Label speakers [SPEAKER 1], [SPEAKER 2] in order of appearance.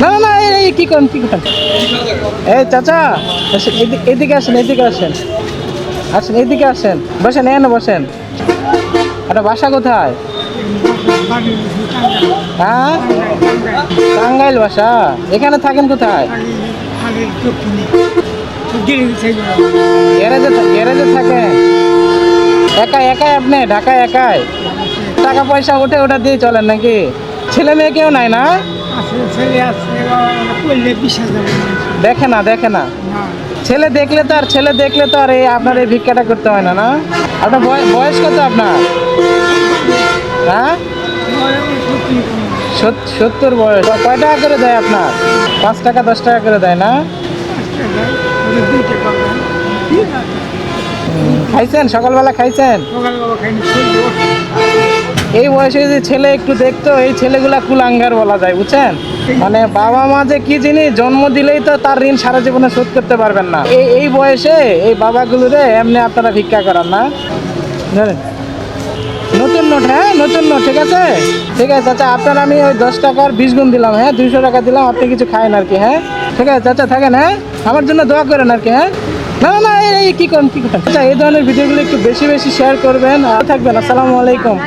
[SPEAKER 1] না না না, এই কি করেন কি করেন? এই চাচা, এদিকে আসেন, এদিকে আসেন, আসেন এদিকে আসেন, বসেন, এনে বসেন। আপনার বাসা কোথায়? হ্যাঁ, টাঙ্গাইল বাসা। এখানে থাকেন কোথায়? গ্যারেজে থাকেন? একাই একাই আপনি ঢাকায় একাই? টাকা পয়সা ওঠে, ওটা দিয়ে চলেন নাকি? ছেলে মেয়ে কেউ নাই না? দেখে না, দেখে না। ছেলে দেখলে তো আর এই আপনার এই ভিক্ষাটা করতে হয় না, না? আপনার বয়স কত আপনার? হ্যাঁ, 70 বয়স। কয় টাকা করে দেয় আপনার? 5 টাকা 10 টাকা করে দেয় না? খাইছেন সকালবেলা, খাইছেন? এই বয়সে যদি ছেলে একটু দেখতো, এই ছেলেগুলা কুলাঙ্গার বলা যায়, বুঝছেন? মানে বাবা মা যে কি জিনিস, জন্ম দিলেই তো তার ঋণ সারা জীবনে শোধ করতে পারবেন না। এই বয়সে এই বাবাগুলোরে এমনি আপনারা ভিক্ষা করান না, জানেন? নতুন নোট, হ্যাঁ নতুন নোট, ঠিক আছে ঠিক আছে চাচা। আপনার আমি ওই 10 টাকার 20 গুণ দিলাম, হ্যাঁ 200 টাকা দিলাম, আপনি কিছু খায়েন আর কি, হ্যাঁ ঠিক আছে চাচা, থাকেন, হ্যাঁ আমার জন্য দোয়া করেন আর কি, হ্যাঁ। না না না, এই কি করেন কি করেন? আচ্ছা, এই ধরনের ভিডিওগুলো একটু বেশি বেশি শেয়ার করবেন আর থাকবেন। আসসালামু আলাইকুম।